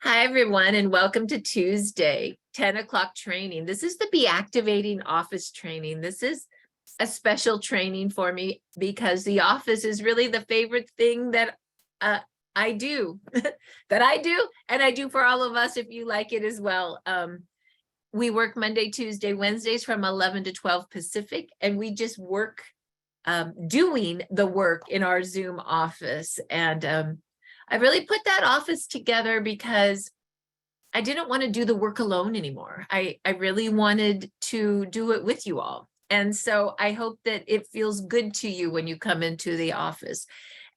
Hi, everyone, and welcome to Tuesday, 10 o'clock training. This is the BeActivating office training. This is a special training for me because the office is really the favorite thing that I do, that I do, and I do for all of us if you like it as well. We work Monday, Tuesday, Wednesdays from 11 to 12 Pacific, and we just work doing the work in our Zoom office. And I really put that office together because I didn't want to do the work alone anymore. I really wanted to do it with you all. And so I hope that it feels good to you when you come into the office.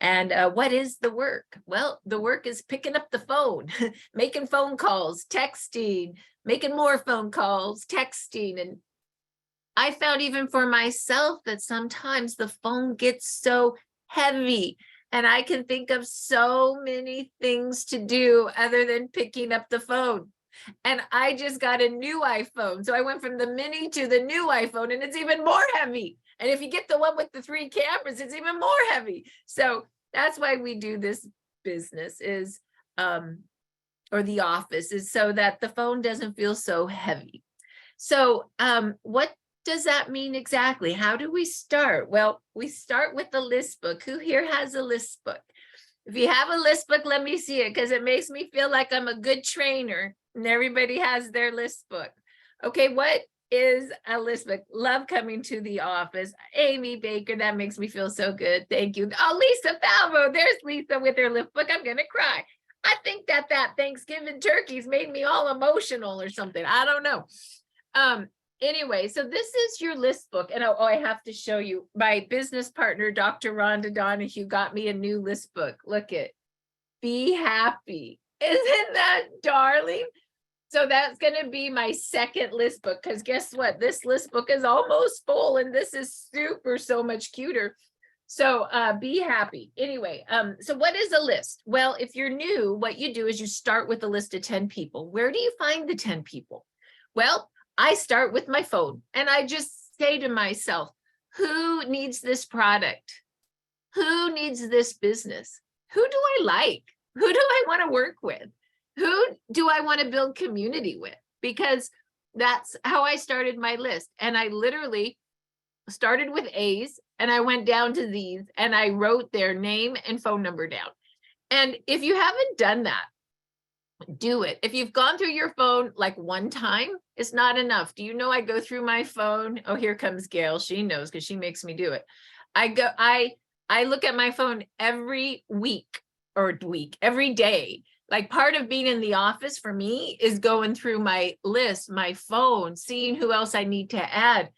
And what is the work? Well, the work is picking up the phone, making phone calls, texting, making more phone calls, texting. And I found even for myself that sometimes the phone gets so heavy and I can think of so many things to do other than picking up the phone. And I just got a new iPhone. So I went from the mini to the new iPhone and it's even more heavy. And if you get the one with the 3 cameras, it's even more heavy. So that's why we do this business is, or the office is so that the phone doesn't feel so heavy. So what does that mean exactly? How do we start? Well, we start with the list book. Who here has a list book? If you have a list book, let me see it because it makes me feel like I'm a good trainer and everybody has their list book. Okay, what is a list book? Love coming to the office. Amy Baker, that makes me feel so good. Thank you. Oh, Lisa Falvo, there's Lisa with her list book. I'm gonna cry. I think that Thanksgiving turkeys made me all emotional or something. I don't know. Anyway, so this is your list book. And I have to show you my business partner, Dr. Rhonda Donahue, got me a new list book. Look at Be Happy. Isn't that darling? So that's going to be my second list book because guess what? This list book is almost full and this is super so much cuter. So Be Happy. Anyway, so what is a list? Well, if you're new, what you do is you start with a list of 10 people. Where do you find the 10 people? Well, I start with my phone and I just say to myself, who needs this product? Who needs this business? Who do I like? Who do I want to work with? Who do I want to build community with? Because that's how I started my list. And I literally started with A's and I went down to Z's and I wrote their name and phone number down. And if you haven't done that, do it. If you've gone through your phone like one time, it's not enough. Do you know I go through my phone? Oh, here comes Gail. She knows because she makes me do it. I look at my phone every week, every day. Like part of being in the office for me is going through my list, my phone, seeing who else I need to add,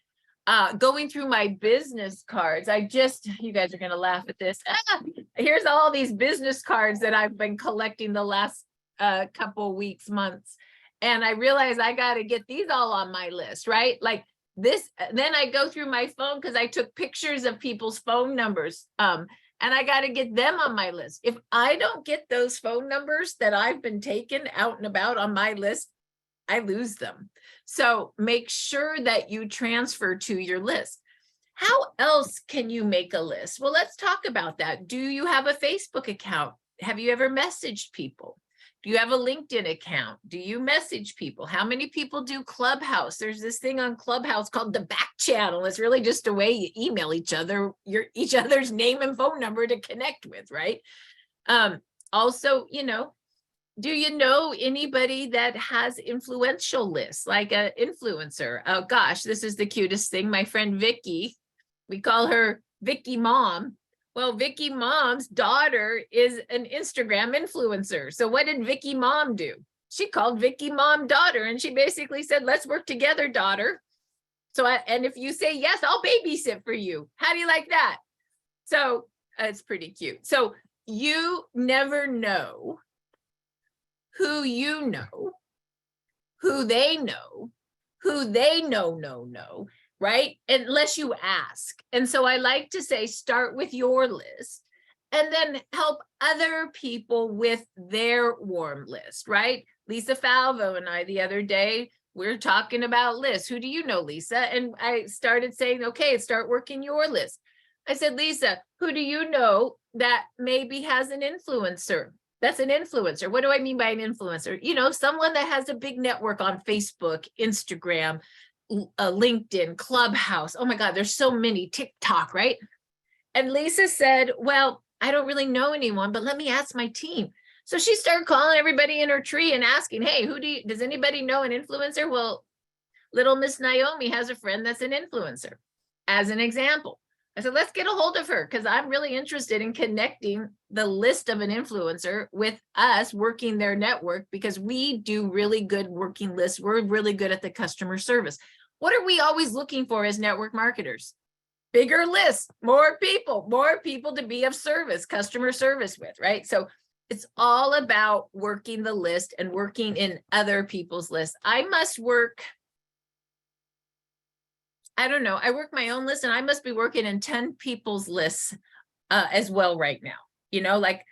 going through my business cards. You guys are going to laugh at this. Here's all these business cards that I've been collecting the last couple weeks, months. And I realized I got to get these all on my list, right? Like this, then I go through my phone because I took pictures of people's phone numbers. And I got to get them on my list. If I don't get those phone numbers that I've been taken out and about on my list, I lose them. So make sure that you transfer to your list. How else can you make a list? Well, let's talk about that. Do you have a Facebook account? Have you ever messaged people? Do you have a LinkedIn account? Do you message people? How many people do Clubhouse? There's this thing on Clubhouse called the back channel. It's really just a way you email each other, each other's name and phone number to connect with, right? Also, do you know anybody that has influential lists, like an influencer? Oh gosh, this is the cutest thing. My friend Vicky, we call her Vicky Mom. Well, Vicky Mom's daughter is an Instagram influencer. So what did Vicky Mom do? She called Vicky Mom daughter and she basically said, let's work together, daughter. And if you say yes, I'll babysit for you. How do you like that? So it's pretty cute. So you never know who you know, who they know, know, right? Unless you ask. And so I like to say, start with your list and then help other people with their warm list, right? Lisa Falvo and I, the other day, we're talking about lists. Who do you know, Lisa? And I started saying, okay, start working your list. I said, Lisa, who do you know that maybe has an influencer? That's an influencer. What do I mean by an influencer? You know, someone that has a big network on Facebook, Instagram, LinkedIn, Clubhouse. Oh my God, there's so many, TikTok, right? And Lisa said, well, I don't really know anyone, but let me ask my team. So she started calling everybody in her tree and asking, hey, does anybody know an influencer? Well, little Miss Naomi has a friend that's an influencer, as an example. I said, let's get a hold of her because I'm really interested in connecting the list of an influencer with us working their network, because we do really good working lists. We're really good at the customer service. What are we always looking for as network marketers? Bigger lists, more people to be of service, customer service with, right? So it's all about working the list and working in other people's lists. I must work, I don't know, I work my own list and I must be working in 10 people's lists as well right now. You know, like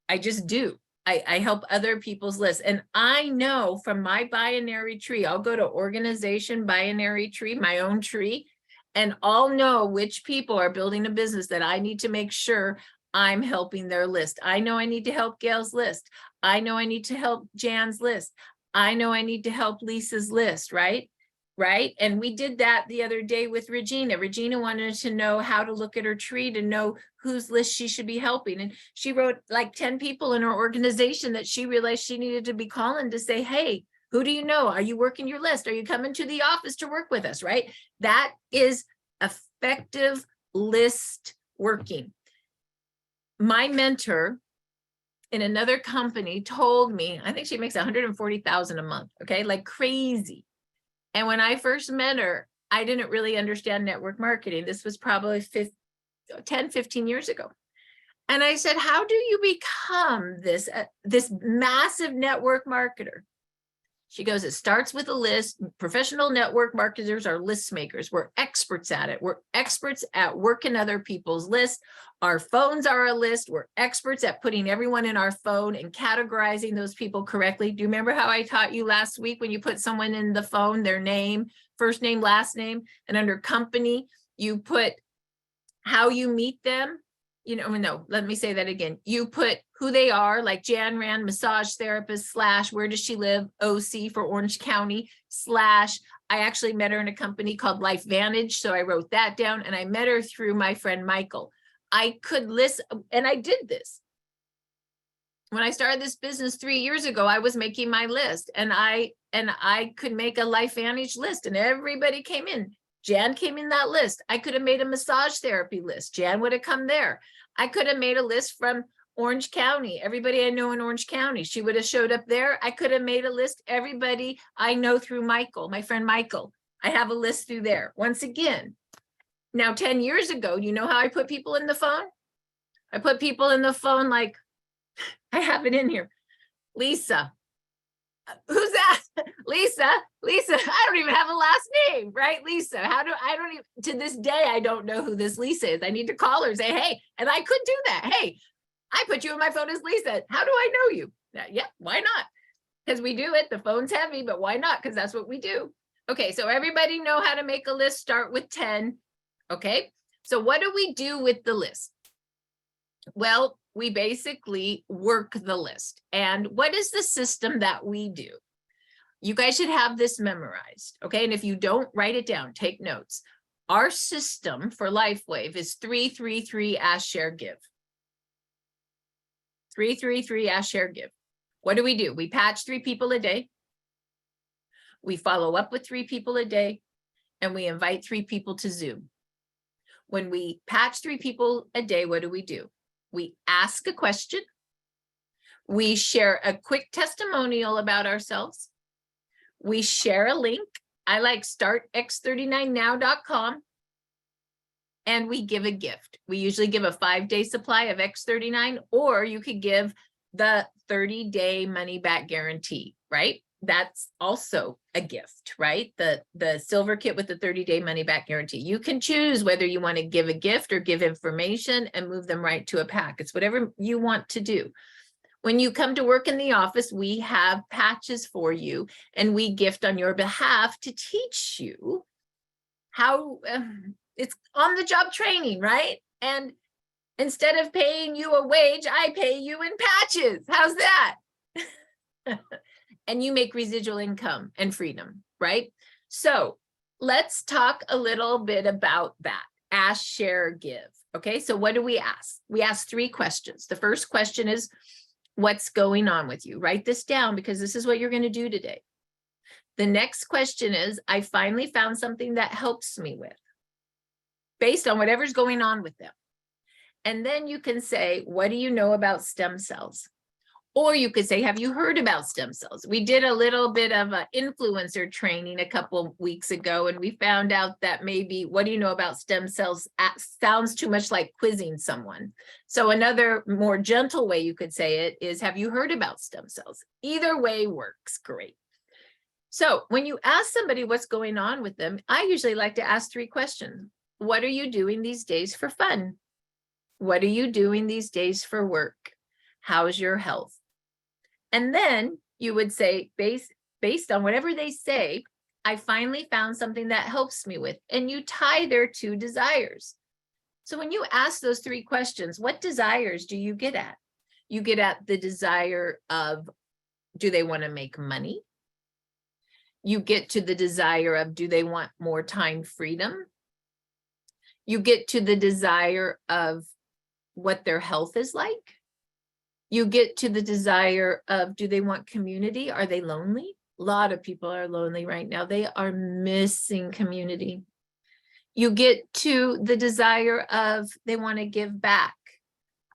I just do. I help other people's lists. And I know from my binary tree, I'll go to organization binary tree, my own tree, and I'll know which people are building a business that I need to make sure I'm helping their list. I know I need to help Gail's list. I know I need to help Jan's list. I know I need to help Lisa's list, right? Right. And we did that the other day with Regina. Regina wanted to know how to look at her tree to know whose list she should be helping. And she wrote like 10 people in her organization that she realized she needed to be calling to say, hey, who do you know? Are you working your list? Are you coming to the office to work with us? Right. That is effective list working. My mentor in another company told me, I think she makes 140,000 a month. Okay. Like crazy. And when I first met her, I didn't really understand network marketing. This was probably 10, 15 years ago. And I said, how do you become this massive network marketer? She goes, it starts with a list. Professional network marketers are list makers. We're experts at it. We're experts at working other people's lists. Our phones are a list. We're experts at putting everyone in our phone and categorizing those people correctly. Do you remember how I taught you last week when you put someone in the phone, their name, first name, last name, and under company, you put how you meet them? You know, no, let me say that again. You put who they are, like Jan Rand, massage therapist, / where does she live, OC for Orange County, / I actually met her in a company called Life Vantage. So I wrote that down and I met her through my friend Michael. I could list, and I did this. When I started this business 3 years ago, I was making my list and I could make a Life Vantage list and everybody came in. Jan came in that list. I could have made a massage therapy list. Jan would have come there. I could have made a list from Orange County. Everybody I know in Orange County, she would have showed up there. I could have made a list. Everybody I know through Michael, my friend Michael. I have a list through there. Once again, now 10 years ago, you know how I put people in the phone? I put people in the phone like, I have it in here. Lisa. Who's that? Lisa, I don't even have a last name, right? Lisa, I don't even, to this day, I don't know who this Lisa is. I need to call her and say, hey, and I could do that. Hey, I put you in my phone as Lisa. How do I know you? Yeah, why not? Because we do it. The phone's heavy, but why not? Because that's what we do. Okay, so everybody know how to make a list, start with 10. Okay, so what do we do with the list? Well, we basically work the list. And what is the system that we do? You guys should have this memorized, okay? And if you don't, write it down, take notes. Our system for LifeWave is 3-3-3 ask, share, give. 3-3-3 ask, share, give. What do? We patch 3 people a day. We follow up with 3 people a day, and we invite 3 people to Zoom. When we patch 3 people a day, what do? We ask a question. We share a quick testimonial about ourselves. We share a link. I like startx39now.com. And we give a gift. We usually give a 5-day supply of X39, or you could give the 30-day money back guarantee, right? That's also a gift, right? The silver kit with the 30-day money back guarantee. You can choose whether you want to give a gift or give information and move them right to a pack. It's whatever you want to do. When you come to work in the office, we have patches for you and we gift on your behalf to teach you how it's on the job training, right? And Instead of paying you a wage, I pay you in patches. How's that? And you make residual income and freedom, right? So let's talk a little bit about that. Ask, share, give. Okay, so what do we ask? We ask 3 questions. The first question is, what's going on with you? Write this down because this is what you're going to do today. The next question is, I finally found something that helps me with, based on whatever's going on with them. And then you can say, what do you know about stem cells? Or you could say, have you heard about stem cells? We did a little bit of an influencer training a couple weeks ago, and we found out that maybe, what do you know about stem cells sounds too much like quizzing someone. So another more gentle way you could say it is, have you heard about stem cells? Either way works great. So when you ask somebody what's going on with them, I usually like to ask 3 questions. What are you doing these days for fun? What are you doing these days for work? How's your health? And then you would say, based on whatever they say, I finally found something that helps me with, and you tie their 2 desires. So when you ask those 3 questions, what desires do you get at? You get at the desire of, do they want to make money? You get to the desire of, do they want more time freedom? You get to the desire of what their health is like. You get to the desire of, do they want community? Are they lonely? A lot of people are lonely right now. They are missing community. You get to the desire of, they want to give back.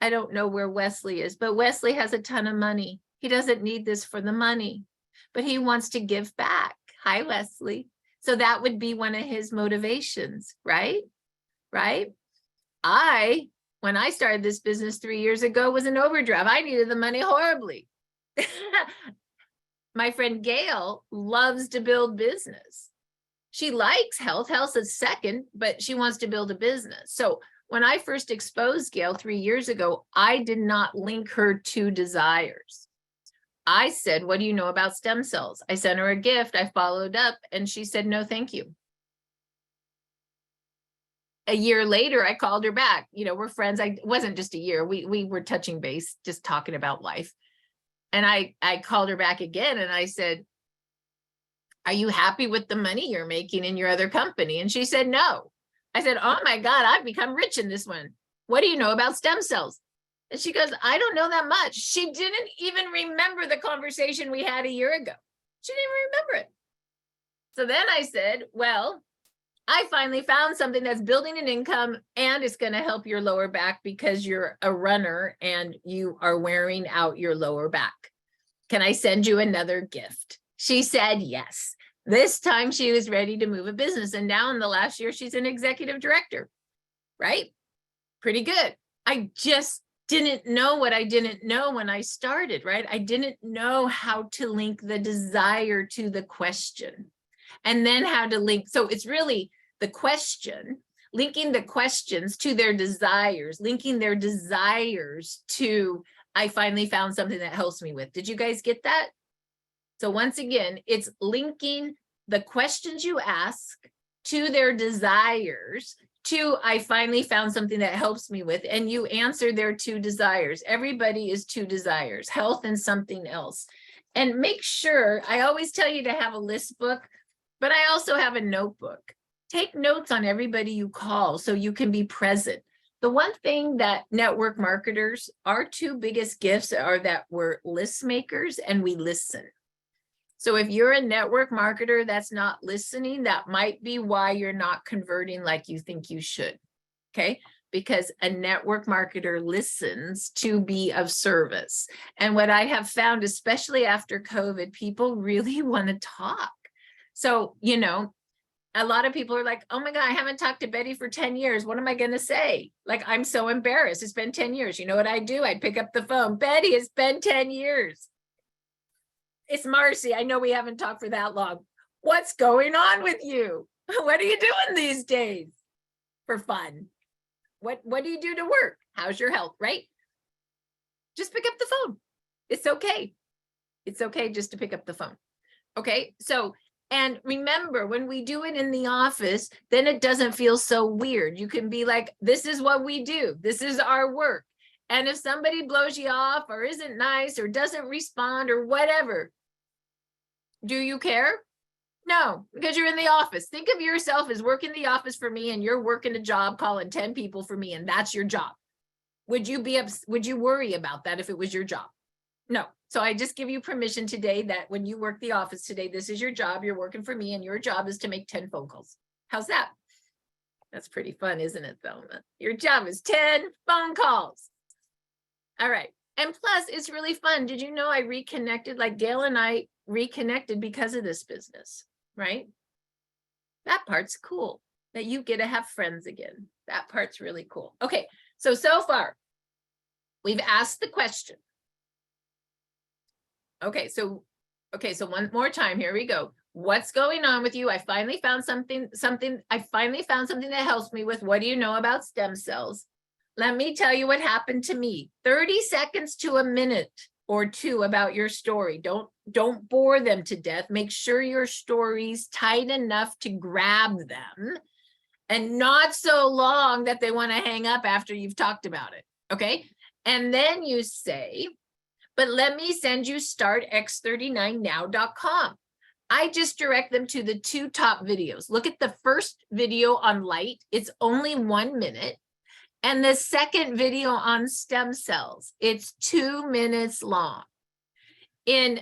I don't know where Wesley is, but Wesley has a ton of money. He doesn't need this for the money, but he wants to give back. Hi, Wesley. So that would be one of his motivations, right? Right? When I started this business 3 years ago, was an overdrive. I needed the money horribly. My friend Gail loves to build business. She likes health. Health is second, but she wants to build a business. So when I first exposed Gail 3 years ago, I did not link her to desires. I said, what do you know about stem cells? I sent her a gift. I followed up, and she said, no, thank you. A year later, I called her back. You know, we're friends. It wasn't just a year. We were touching base, just talking about life. And I called her back again, and I said, are you happy with the money you're making in your other company? And she said, no. I said, oh my God, I've become rich in this one. What do you know about stem cells? And she goes, I don't know that much. She didn't even remember the conversation we had a year ago. She didn't even remember it. So then I said, well, I finally found something that's building an income, and it's going to help your lower back because you're a runner and you are wearing out your lower back. Can I send you another gift? She said yes. This time she was ready to move a business. And now in the last year, she's an executive director, right? Pretty good. I just didn't know what I didn't know when I started, right? I didn't know how to link the desire to the question, and then how to link. So it's really the question, linking the questions to their desires, linking their desires to, I finally found something that helps me with. Did you guys get that? So once again, it's linking the questions you ask to their desires to, I finally found something that helps me with, and you answer their 2 desires. Everybody is 2 desires, health and something else. And make sure, I always tell you to have a list book, but I also have a notebook. Take notes on everybody you call so you can be present. The one thing that network marketers, our 2 biggest gifts are that we're list makers and we listen. So if you're a network marketer that's not listening, that might be why you're not converting like you think you should, okay? Because a network marketer listens to be of service. And what I have found, especially after COVID, people really want to talk. So, you know, a lot of people are like, oh my God, I haven't talked to Betty for 10 years. What am I going to say? Like, I'm so embarrassed. It's been 10 years. You know what I do? I pick up the phone. Betty, it's been 10 years. It's Marci. I know we haven't talked for that long. What's going on with you? What are you doing these days for fun? What do you do to work? How's your health, right? Just pick up the phone. It's okay. It's okay just to pick up the phone. Okay, so And remember, when we do it in the office, then it doesn't feel so weird. You can be like, this is what we do. This is our work. And if somebody blows you off or isn't nice or doesn't respond or whatever, do you care? No, because you're in the office. Think of yourself as working the office for me and you're working a job calling 10 people for me and that's your job. Would you worry about that if it was your job? No. So I just give you permission today that when you work the office today, this is your job. You're working for me and your job is to make 10 phone calls. How's that? That's pretty fun, isn't it, Thelma? Your job is 10 phone calls. All right. And plus, it's really fun. Did you know I reconnected? Like Gail and I reconnected because of this business, right? That part's cool, that you get to have friends again. That part's really cool. Okay. So far, we've asked the question. Okay, so one more time, here we go. What's going on with you? I finally found something that helps me with what do you know about stem cells? Let me tell you what happened to me. 30 seconds to a minute or two about your story. Don't bore them to death. Make sure your story's tight enough to grab them and not so long that they want to hang up after you've talked about it. Okay. And then you say, but let me send you startx39now.com. I just direct them to the 2 top videos. Look at the first video on light. It's only 1 minute. And the second video on stem cells, it's 2 minutes long. In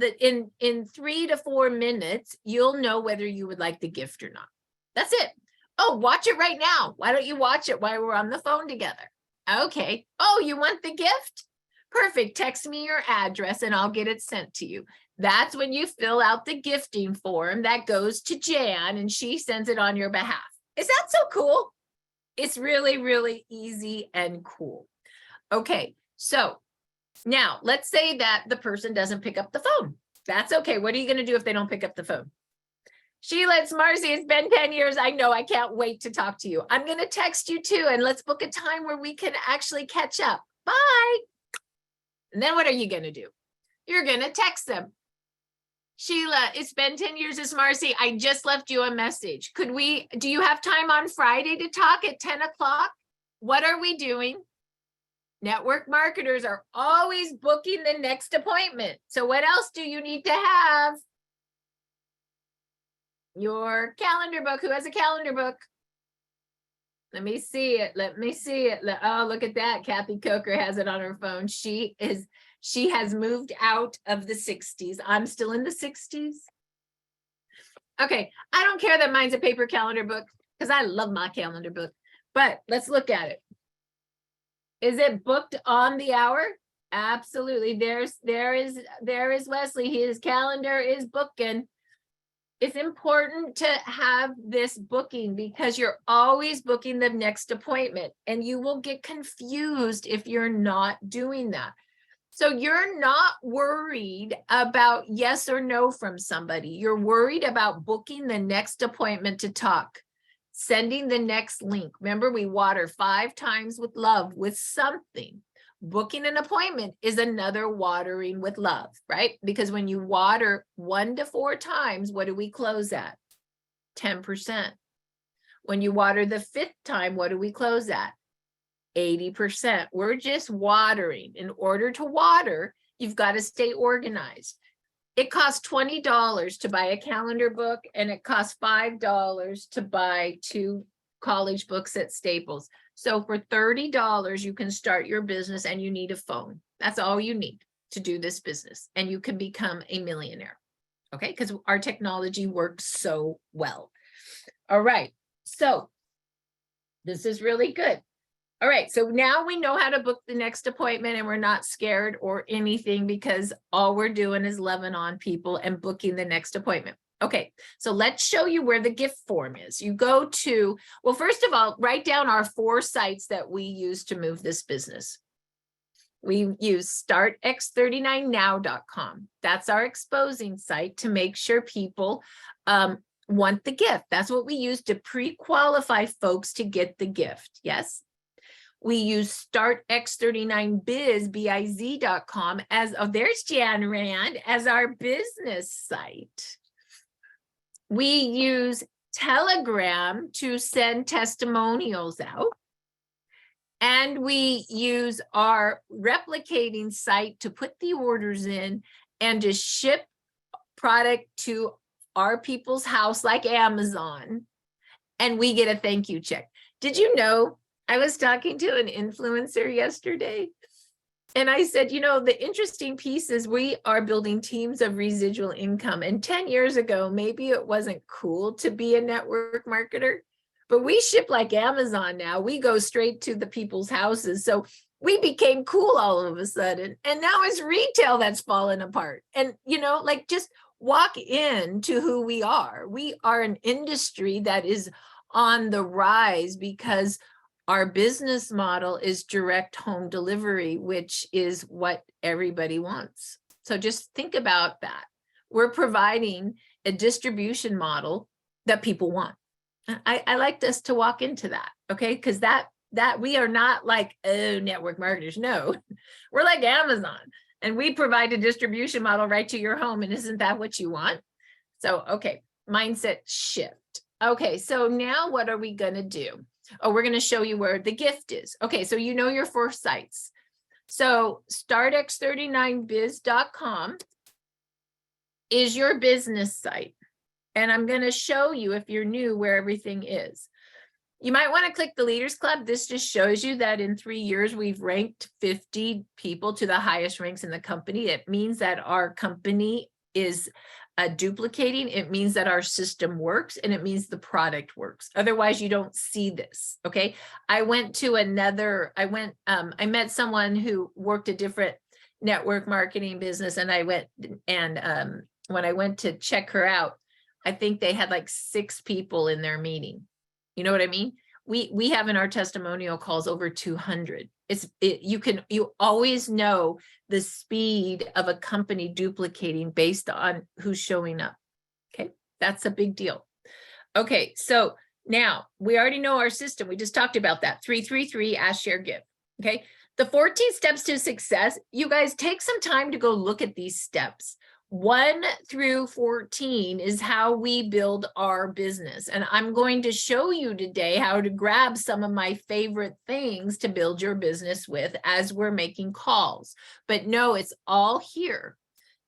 3 to 4 minutes, you'll know whether you would like the gift or not. That's it. Oh, watch it right now. Why don't you watch it while we're on the phone together? Okay. Oh, you want the gift? Perfect. Text me your address and I'll get it sent to you. That's when you fill out the gifting form that goes to Jan and she sends it on your behalf. Is that so cool? It's really, really easy and cool. Okay. So now let's say that the person doesn't pick up the phone. That's okay. What are you going to do if they don't pick up the phone? Sheila, it's Marci. It's been 10 years. I know. I can't wait to talk to you. I'm going to text you too. And let's book a time where we can actually catch up. Bye. And then what are you going to do? You're going to text them. Sheila, it's been 10 years. It's Marci. I just left you a message. Do you have time on Friday to talk at 10 o'clock? What are we doing? Network marketers are always booking the next appointment. So what else do you need to have? Your calendar book. Who has a calendar book? Let me see it. Let me see it. Oh, look at that. Kathy Coker has it on her phone. She has moved out of the 60s. I'm still in the 60s. Okay. I don't care that mine's a paper calendar book because I love my calendar book, but let's look at it. Is it booked on the hour? Absolutely. There is Wesley. His calendar is booking. It's important to have this booking because you're always booking the next appointment and you will get confused if you're not doing that. So you're not worried about yes or no from somebody. You're worried about booking the next appointment to talk, sending the next link. Remember, we water 5 times with love with something. Booking an appointment is another watering with love, right? Because when you water 1 to 4 times, what do we close at? 10%. When you water the 5th time, what do we close at? 80%. We're just watering. In order to water, you've got to stay organized. It costs $20 to buy a calendar book, and it costs $5 to buy 2 college books at Staples. So for $30, you can start your business and you need a phone. That's all you need to do this business. And you can become a millionaire. Okay, because our technology works so well. All right, so this is really good. All right, so now we know how to book the next appointment and we're not scared or anything because all we're doing is loving on people and booking the next appointment. Okay, so let's show you where the gift form is. You go to, well, first of all, write down our 4 sites that we use to move this business. We use startx39now.com. That's our exposing site to make sure people want the gift. That's what we use to pre-qualify folks to get the gift. Yes. We use startx39 BeActivating.com as, oh, there's Jan Rand, as our business site. We use Telegram to send testimonials out. And we use our replicating site to put the orders in and to ship product to our people's house like Amazon. And we get a thank you check. Did you know, I was talking to an influencer yesterday, and I said, you know, the interesting piece is we are building teams of residual income. And 10 years ago, maybe it wasn't cool to be a network marketer, but we ship like Amazon now. We go straight to the people's houses. So we became cool all of a sudden. And now it's retail that's fallen apart. And, you know, like just walk into who we are. We are an industry that is on the rise because our business model is direct home delivery, which is what everybody wants. So just think about that. We're providing a distribution model that people want. I like us to walk into that, okay? Because that we are not like, oh, network marketers. No, we're like Amazon, and we provide a distribution model right to your home. And isn't that what you want? So, okay, mindset shift. Okay, so now what are we gonna do? Oh, we're gonna show you where the gift is. Okay, so you know your 4 sites. So startx39biz.com is your business site. And I'm going to show you, if you're new, where everything is. You might want to click the Leaders Club. This just shows you that in 3 years, we've ranked 50 people to the highest ranks in the company. It means that our company is duplicating. It means that our system works, and it means the product works. Otherwise, you don't see this, okay? I met someone who worked a different network marketing business, and I went and when I went to check her out, I think they had like 6 people in their meeting. You know what I mean? We have in our testimonial calls over 200. You always know the speed of a company duplicating based on who's showing up. Okay, that's a big deal. Okay, so now we already know our system. We just talked about that 333 ask, share, give. Okay, the 14 steps to success. You guys take some time to go look at these steps. 1 through 14 is how we build our business. And I'm going to show you today how to grab some of my favorite things to build your business with as we're making calls. But no, it's all here.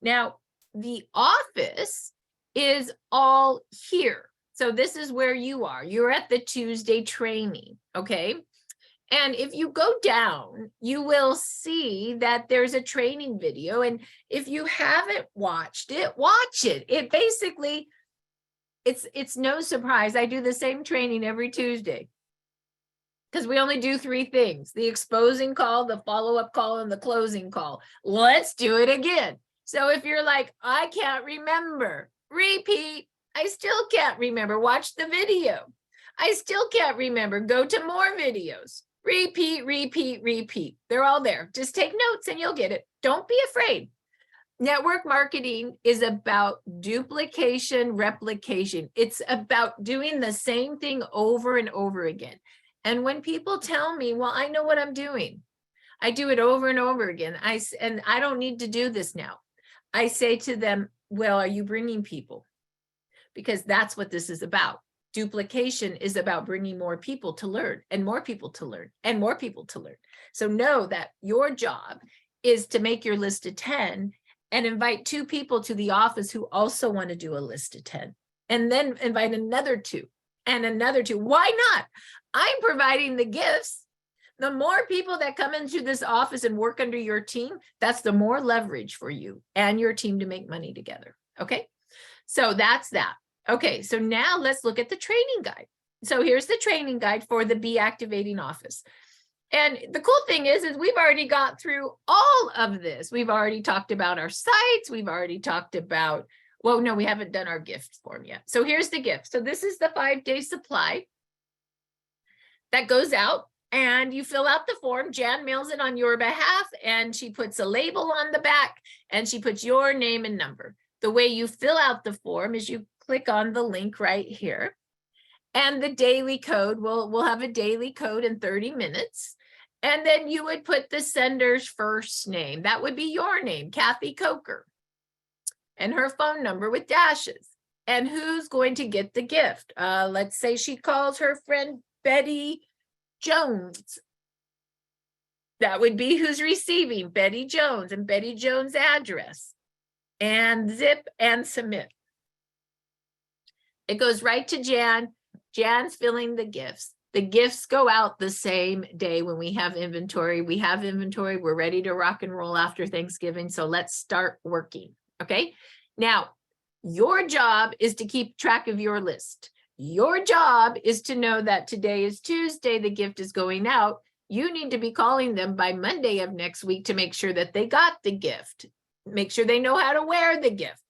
Now, the office is all here. So this is where you are. You're at the Tuesday training, okay? And if you go down, you will see that there's a training video. And if you haven't watched it, watch it. It basically, it's no surprise. I do the same training every Tuesday because we only do 3 things: the exposing call, the follow-up call, and the closing call. Let's do it again. So if you're like, I can't remember, repeat. I still can't remember. Watch the video. I still can't remember. Go to more videos. Repeat, repeat, repeat. They're all there. Just take notes and you'll get it. Don't be afraid. Network marketing is about duplication, replication. It's about doing the same thing over and over again. And when people tell me, well, I know what I'm doing, I do it over and over again. And I don't need to do this now. I say to them, well, are you bringing people? Because that's what this is about. Duplication is about bringing more people to learn, and more people to learn, and more people to learn. So know that your job is to make your list of 10 and invite 2 people to the office who also want to do a list of 10, and then invite another 2 and another 2. Why not? I'm providing the gifts. The more people that come into this office and work under your team, that's the more leverage for you and your team to make money together. Okay, so that's that. Okay, so now let's look at the training guide. So here's the training guide for the BeActivating office. And the cool thing is we've already got through all of this. We've already talked about our sites. We've already talked about, well, no, we haven't done our gift form yet. So here's the gift. So this is the 5-day supply that goes out, and you fill out the form. Jan mails it on your behalf, and she puts a label on the back, and she puts your name and number. The way you fill out the form is you click on the link right here, and the daily code, we'll have a daily code in 30 minutes. And then you would put the sender's first name. That would be your name, Kathy Coker, and her phone number with dashes. And who's going to get the gift? Let's say she calls her friend Betty Jones. That would be who's receiving, Betty Jones, and Betty Jones' address, and zip and submit. It goes right to Jan. Jan's filling the gifts. The gifts go out the same day when we have inventory. We have inventory. We're ready to rock and roll after Thanksgiving. So let's start working. Okay. Now, your job is to keep track of your list. Your job is to know that today is Tuesday. The gift is going out. You need to be calling them by Monday of next week to make sure that they got the gift. Make sure they know how to wear the gift.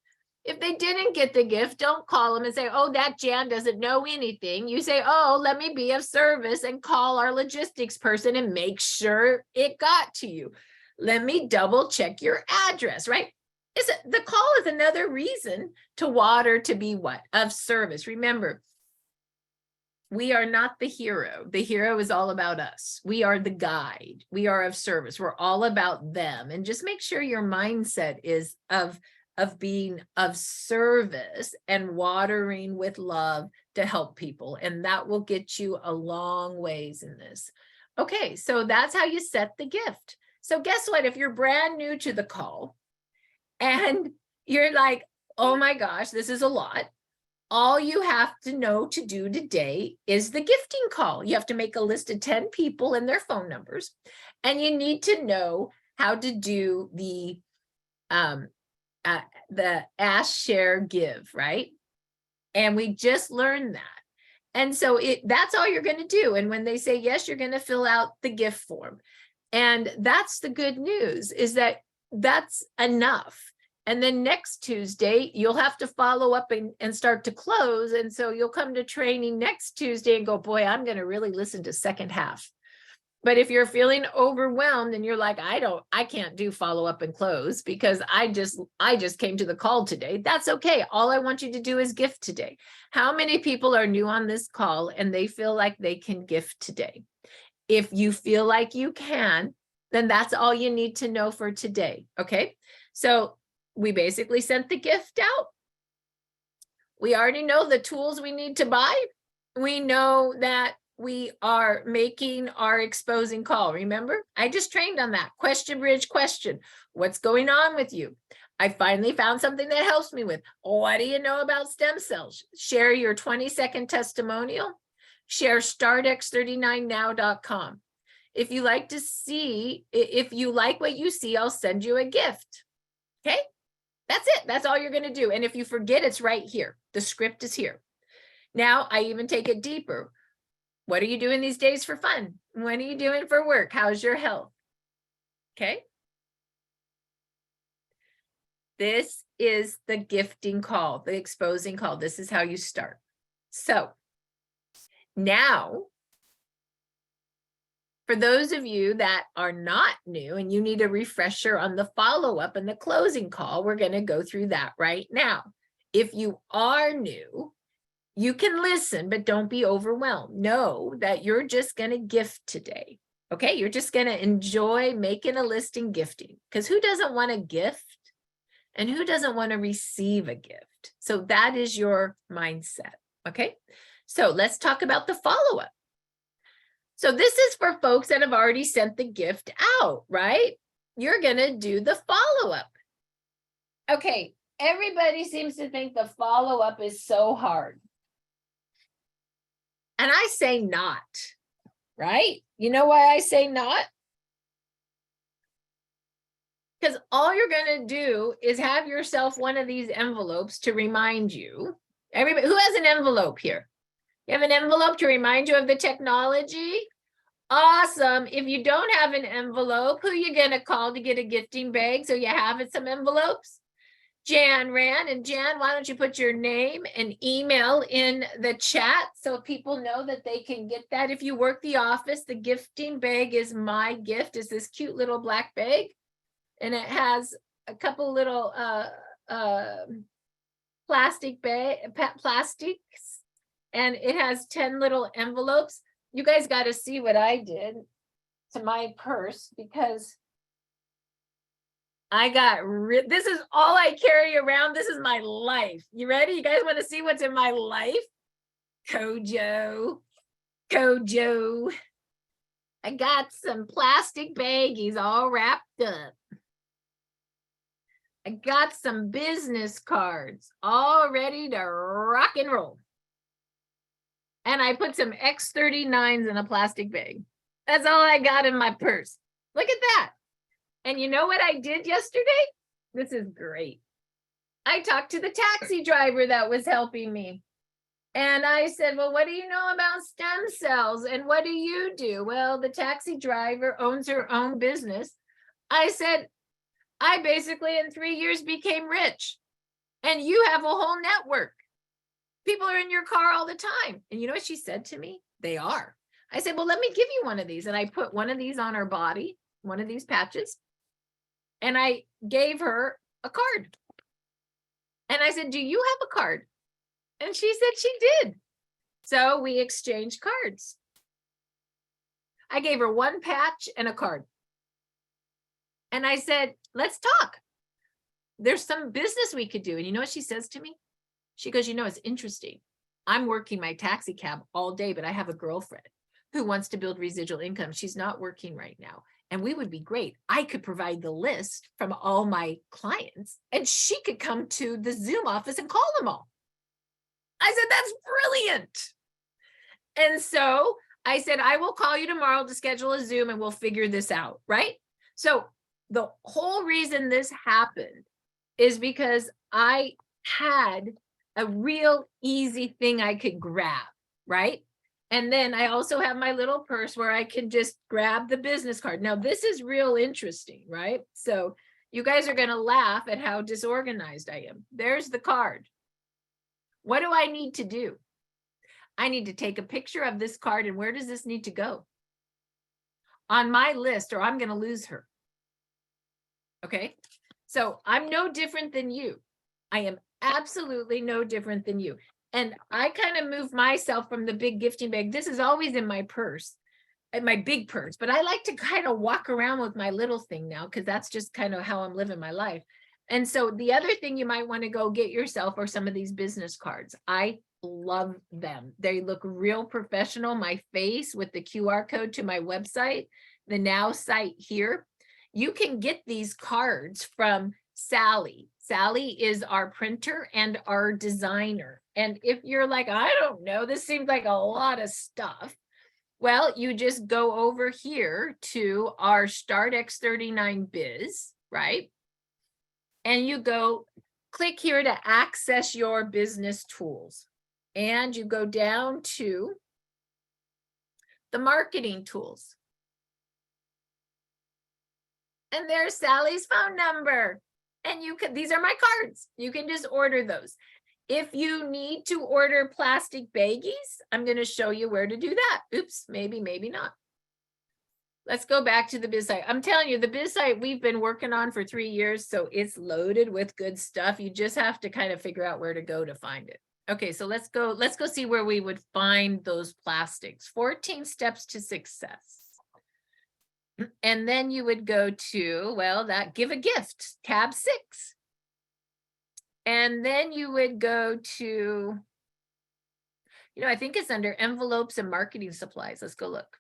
If they didn't get the gift, don't call them and say, oh, that Jan doesn't know anything. You say, oh, let me be of service and call our logistics person and make sure it got to you. Let me double check your address, right? The call is another reason to water to be what? Of service. Remember, we are not the hero. The hero is all about us. We are the guide. We are of service. We're all about them. And just make sure your mindset is of being of service and watering with love to help people. And that will get you a long ways in this. Okay, so that's how you set the gift. So guess what? If you're brand new to the call and you're like, oh my gosh, this is a lot. All you have to know to do today is the gifting call. You have to make a list of 10 people and their phone numbers. And you need to know how to do the ask, share, give, right? And we just learned that. And so that's all you're going to do. And when they say yes, you're going to fill out the gift form. And that's the good news, is that that's enough. And then next Tuesday, you'll have to follow up and start to close. And so you'll come to training next Tuesday and go, boy, I'm going to really listen to second half. But if you're feeling overwhelmed and you're like, I can't do follow up and close because I just came to the call today. That's okay. All I want you to do is gift today. How many people are new on this call and they feel like they can gift today? If you feel like you can, then that's all you need to know for today. Okay. So we basically sent the gift out. We already know the tools we need to buy. We know that we are making our exposing call. Remember, I just trained on that. Question bridge question. What's going on with you? I finally found something that helps me with. What do you know about stem cells? Share your 20-second testimonial. Share startx39now.com. If you like to see, if you like what you see, I'll send you a gift. Okay? That's it. That's all you're going to do. And if you forget, it's right here. The script is here. Now, I even take it deeper. What are you doing these days for fun? What are you doing for work? How's your health? Okay. This is the gifting call, the exposing call. This is how you start. So now, for those of you that are not new and you need a refresher on the follow-up and the closing call, we're going to go through that right now. If you are new, you can listen, but don't be overwhelmed. Know that you're just going to gift today. Okay, you're just going to enjoy making a list and gifting, because who doesn't want a gift and who doesn't want to receive a gift? So that is your mindset. Okay, so let's talk about the follow-up. So this is for folks that have already sent the gift out, right? You're going to do the follow-up. Okay, everybody seems to think the follow-up is so hard. And I say not, right? You know why I say not? Because all you're going to do is have yourself one of these envelopes to remind you. Everybody, who has an envelope here? You have an envelope to remind you of the technology? Awesome. If you don't have an envelope, who are you going to call to get a gifting bag so you have some envelopes? Jan ran. And Jan, why don't you put your name and email in the chat so people know that they can get that. If you work the office, the gifting bag is my gift. It's this cute little black bag. And it has a couple little plastics, and it has 10 little envelopes. You guys got to see what I did to my purse, because this is all I carry around. This is my life. You ready? You guys want to see what's in my life? Kojo. I got some plastic baggies all wrapped up. I got some business cards all ready to rock and roll. And I put some X39s in a plastic bag. That's all I got in my purse. Look at that. And you know what I did yesterday? This is great. I talked to the taxi driver that was helping me. And I said, well, what do you know about stem cells? And what do you do? Well, the taxi driver owns her own business. I said, I basically in 3 years became rich. And you have a whole network. People are in your car all the time. And you know what she said to me? They are. I said, well, let me give you one of these. And I put one of these on her body, one of these patches. And I gave her a card. And I said, do you have a card? And she said she did. So we exchanged cards. I gave her one patch and a card. And I said, let's talk. There's some business we could do. And you know what she says to me? She goes, you know, it's interesting. I'm working my taxi cab all day, but I have a girlfriend who wants to build residual income. She's not working right now. And we would be great. I could provide the list from all my clients and she could come to the Zoom office and call them all. I said, that's brilliant. And so I said, I will call you tomorrow to schedule a Zoom and we'll figure this out, right? So the whole reason this happened is because I had a real easy thing I could grab, right? And then I also have my little purse where I can just grab the business card. Now, this is real interesting, right? So you guys are going to laugh at how disorganized I am. There's the card. What do I need to do? I need to take a picture of this card. And where does this need to go? On my list, or I'm going to lose her. Okay. So I'm no different than you. I am absolutely no different than you. And I kind of moved myself from the big gifting bag. This is always in my purse, in my big purse, but I like to kind of walk around with my little thing now because that's just kind of how I'm living my life. And so the other thing you might want to go get yourself are some of these business cards. I love them. They look real professional. My face with the QR code to my website, the Now site here. You can get these cards from Sally. Sally is our printer and our designer. And if you're like, I don't know, this seems like a lot of stuff. Well, you just go over here to our Start X39 Biz, right? And you go click here to access your business tools. And you go down to the marketing tools. And there's Sally's phone number. And you can, these are my cards. You can just order those. If you need to order plastic baggies, I'm going to show you where to do that. Oops, maybe not. Let's go back to the biz site. I'm telling you, the biz site we've been working on for 3 years, so it's loaded with good stuff. You just have to kind of figure out where to go to find it. Okay, so let's go see where we would find those plastics. 14 steps to success. And then you would go to, well, that give a gift, tab 6. And then you would go to, I think it's under envelopes and marketing supplies. Let's go look.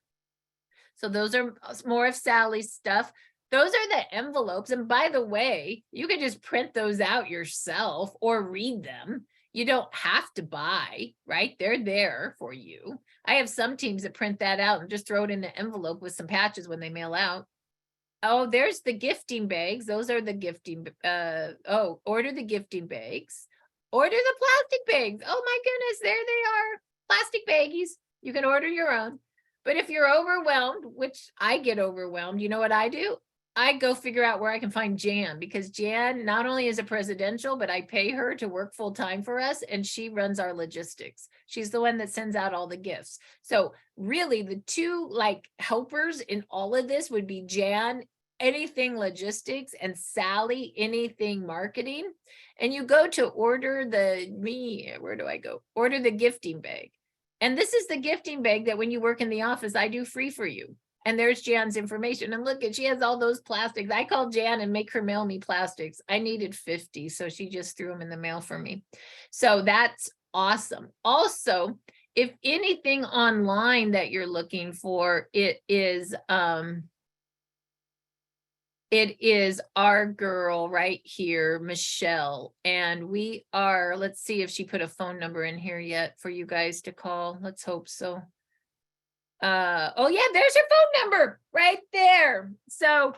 So those are more of Sally's stuff. Those are the envelopes. And by the way, you could just print those out yourself or read them. You don't have to buy, right? They're there for you. I have some teams that print that out and just throw it in an envelope with some patches when they mail out. Oh, there's the gifting bags. Those are the gifting. Order the gifting bags. Order the plastic bags. Oh my goodness, there they are. Plastic baggies. You can order your own. But if you're overwhelmed, which I get overwhelmed, you know what I do? I go figure out where I can find Jan, because Jan not only is a presidential, but I pay her to work full time for us, and she runs our logistics. She's the one that sends out all the gifts. So really the two helpers in all of this would be Jan, anything logistics, and Sally, anything marketing. And you go to order where do I go? Order the gifting bag. And this is the gifting bag that when you work in the office, I do free for you. And there's Jan's information. And look at, she has all those plastics. I called Jan and make her mail me plastics. I needed 50, so she just threw them in the mail for me. So that's awesome. Also, if anything online that you're looking for, it is our girl right here, Michelle. And we are, let's see if she put a phone number in here yet for you guys to call. Let's hope so. Oh yeah, there's her phone number right there. So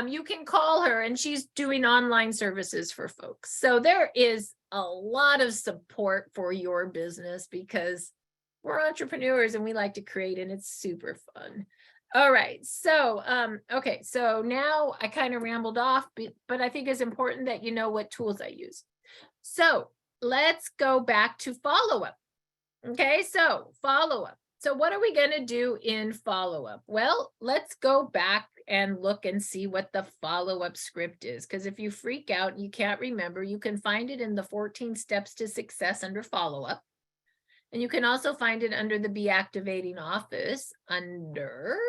you can call her, and she's doing online services for folks. So there is a lot of support for your business because we're entrepreneurs and we like to create, and it's super fun. All right, so okay, so now I kind of rambled off, but I think it's important that you know what tools I use. So let's go back to follow-up. Okay, so follow-up. So what are we going to do in follow-up? Well, let's go back and look and see what the follow-up script is. Because if you freak out and you can't remember, you can find it in the 14 steps to success under follow-up. And you can also find it under the BeActivating office under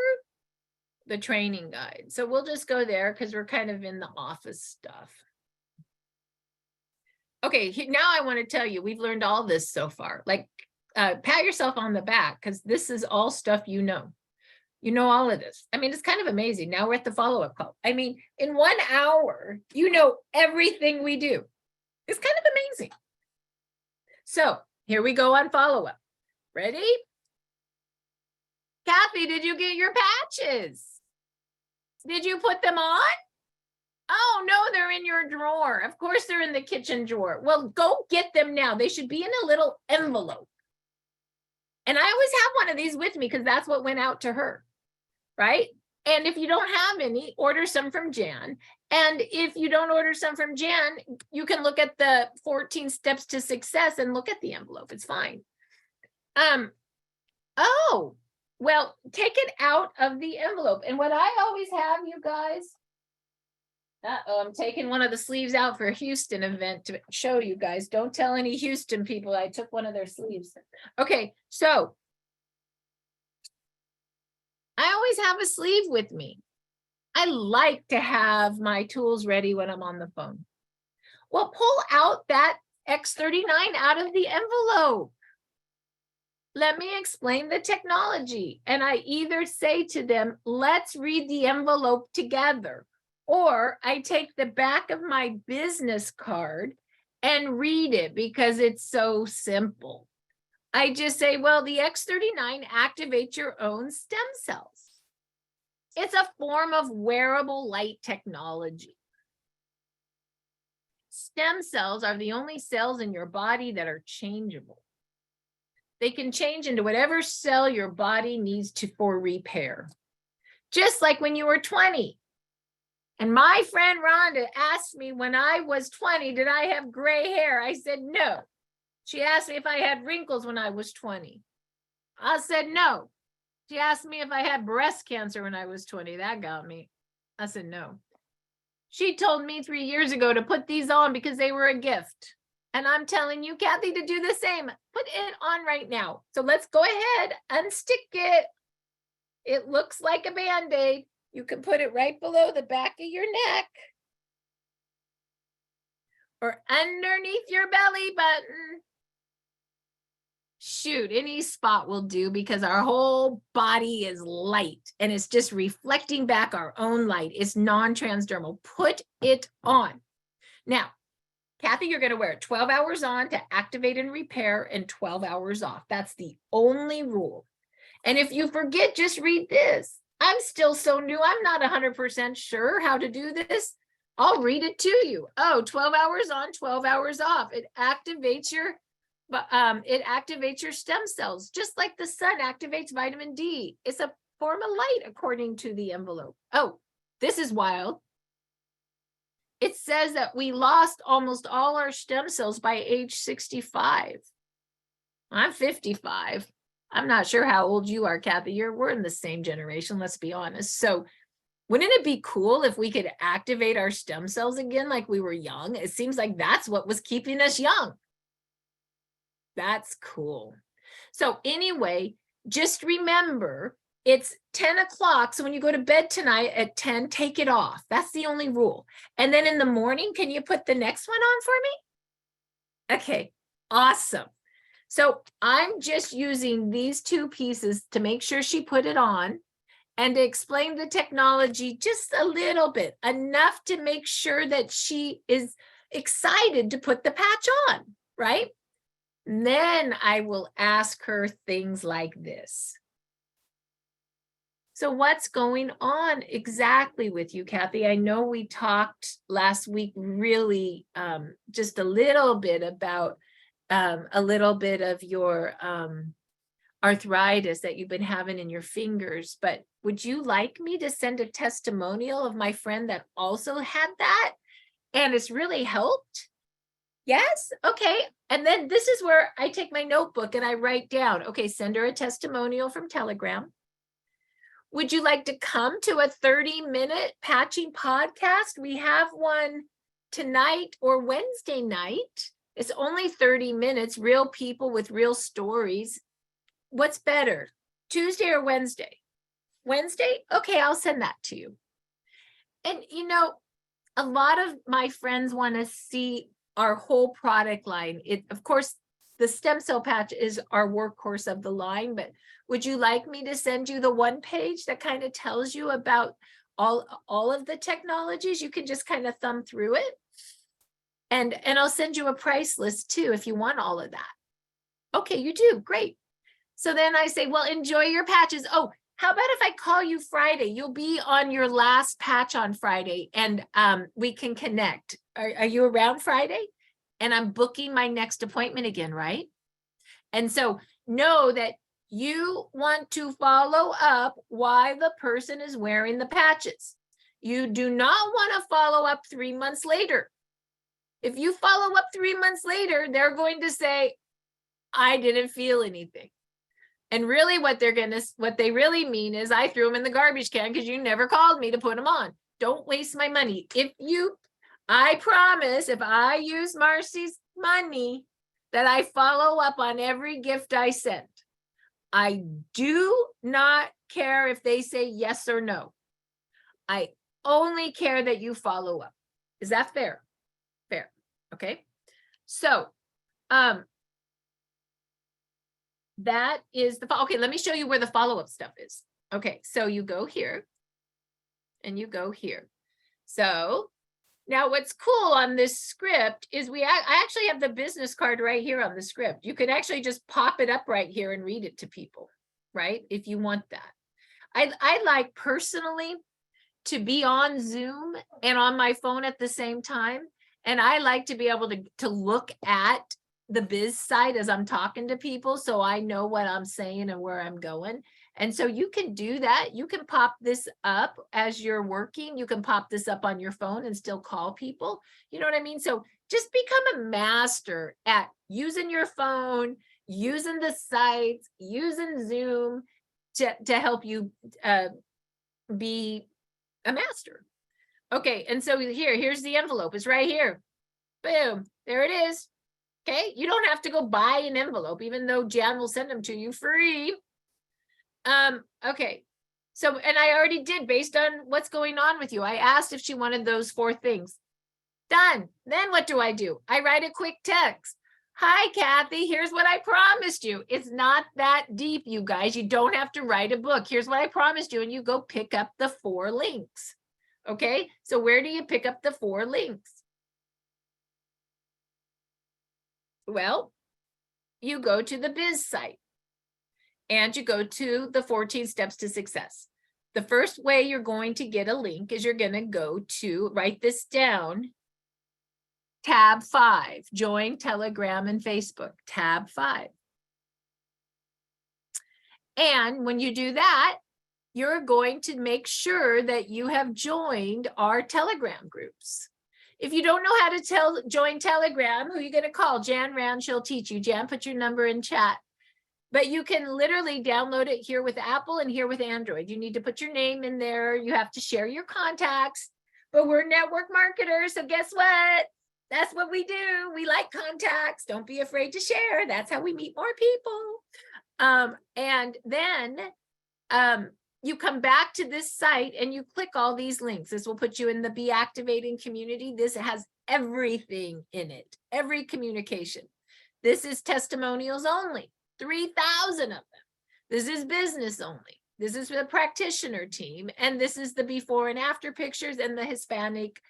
the training guide. So we'll just go there because we're kind of in the office stuff. Okay, now I want to tell you, we've learned all this so far. Like, pat yourself on the back because this is all stuff you know. You know all of this. I mean, it's kind of amazing. Now we're at the follow-up call. I mean, in 1 hour, you know everything we do. It's kind of amazing. So here we go on follow-up. Ready? Kathy, did you get your patches? Did you put them on? Oh, no, they're in your drawer. Of course, they're in the kitchen drawer. Well, go get them now. They should be in a little envelope. And I always have one of these with me because that's what went out to her, right? And if you don't have any, order some from Jan. And if you don't order some from Jan, you can look at the 14 steps to success and look at the envelope. It's fine. Oh, well, take it out of the envelope. And what I always have, you guys, I'm taking one of the sleeves out for a Houston event to show you guys. Don't tell any Houston people I took one of their sleeves. Okay, so I always have a sleeve with me. I like to have my tools ready when I'm on the phone. Well, pull out that X39 out of the envelope. Let me explain the technology. And I either say to them, let's read the envelope together. Or I take the back of my business card and read it because it's so simple. I just say, well, the X39 activates your own stem cells. It's a form of wearable light technology. Stem cells are the only cells in your body that are changeable. They can change into whatever cell your body needs for repair. Just like when you were 20. And my friend Rhonda asked me when I was 20, did I have gray hair? I said, no. She asked me if I had wrinkles when I was 20. I said, no. She asked me if I had breast cancer when I was 20. That got me. I said, no. She told me 3 years ago to put these on because they were a gift. And I'm telling you, Kathy, to do the same. Put it on right now. So let's go ahead, unstick it. It looks like a Band-Aid. You can put it right below the back of your neck or underneath your belly button. Shoot, any spot will do because our whole body is light and it's just reflecting back our own light. It's non-transdermal. Put it on. Now, Kathy, you're going to wear it 12 hours on to activate and repair and 12 hours off. That's the only rule. And if you forget, just read this. I'm still so new. I'm not 100% sure how to do this. I'll read it to you. Oh, 12 hours on, 12 hours off. It activates your stem cells, just like the sun activates vitamin D. It's a form of light according to the envelope. Oh, this is wild. It says that we lost almost all our stem cells by age 65. I'm 55. I'm not sure how old you are, Kathy. We're in the same generation, let's be honest. So wouldn't it be cool if we could activate our stem cells again like we were young? It seems like that's what was keeping us young. That's cool. So anyway, just remember it's 10 o'clock. So when you go to bed tonight at 10, take it off. That's the only rule. And then in the morning, can you put the next one on for me? Okay, awesome. So I'm just using these two pieces to make sure she put it on and to explain the technology just a little bit, enough to make sure that she is excited to put the patch on, right? And then I will ask her things like this. So what's going on exactly with you, Kathy? I know we talked last week really just a little bit about a little bit of your arthritis that you've been having in your fingers, but would you like me to send a testimonial of my friend that also had that and it's really helped? Yes? Okay. And then this is where I take my notebook and I write down, okay, send her a testimonial from Telegram. Would you like to come to a 30-minute patching podcast? We have one tonight or Wednesday night. It's only 30 minutes, real people with real stories. What's better, Tuesday or Wednesday? Wednesday? Okay, I'll send that to you. And you know, a lot of my friends want to see our whole product line. Of course, the stem cell patch is our workhorse of the line, but would you like me to send you the one page that kind of tells you about all of the technologies? You can just kind of thumb through it. And I'll send you a price list too, if you want all of that. Okay, you do, great. So then I say, well, enjoy your patches. Oh, how about if I call you Friday? You'll be on your last patch on Friday and we can connect. Are you around Friday? And I'm booking my next appointment again, right? And so know that you want to follow up why the person is wearing the patches. You do not want to follow up 3 months later. If you follow up 3 months later, they're going to say, I didn't feel anything. And really what they really mean is I threw them in the garbage can because you never called me to put them on. Don't waste my money. I promise if I use Marci's money that I follow up on every gift I send. I do not care if they say yes or no. I only care that you follow up. Is that fair? Fair. Okay. So, that is okay, let me show you where the follow-up stuff is. Okay, so you go here and you go here. So now what's cool on this script is I actually have the business card right here on the script. You can actually just pop it up right here and read it to people, right? If you want that. I like personally to be on Zoom and on my phone at the same time. And I like to be able to look at the biz side as I'm talking to people, so I know what I'm saying and where I'm going. And so you can do that. You can pop this up as you're working. You can pop this up on your phone and still call people. You know what I mean? So just become a master at using your phone, using the sites, using Zoom to help you be a master. Okay, and so here's the envelope. It's right here. Boom, there it is. Okay, you don't have to go buy an envelope, even though Jan will send them to you free. Okay, so, and I already did based on what's going on with you. I asked if she wanted those 4 things. Done. Then what do? I write a quick text. Hi, Kathy, here's what I promised you. It's not that deep, you guys. You don't have to write a book. Here's what I promised you, and you go pick up the 4 links. Okay, so where do you pick up the 4 links? Well, you go to the biz site and you go to the 14 steps to success. The first way you're going to get a link is you're going to go to, write this down, tab 5, join Telegram and Facebook, tab 5. And when you do that, you're going to make sure that you have joined our Telegram groups. If you don't know how to join Telegram, who are you going to call? Jan Rand, she'll teach you. Jan, put your number in chat. But you can literally download it here with Apple and here with Android. You need to put your name in there. You have to share your contacts. But we're network marketers, so guess what? That's what we do. We like contacts. Don't be afraid to share. That's how we meet more people. And then you come back to this site and you click all these links. This will put you in the BeActivating community. This has everything in it, every communication. This is testimonials only, 3,000 of them. This is business only. This is the practitioner team. And this is the before and after pictures and the Hispanic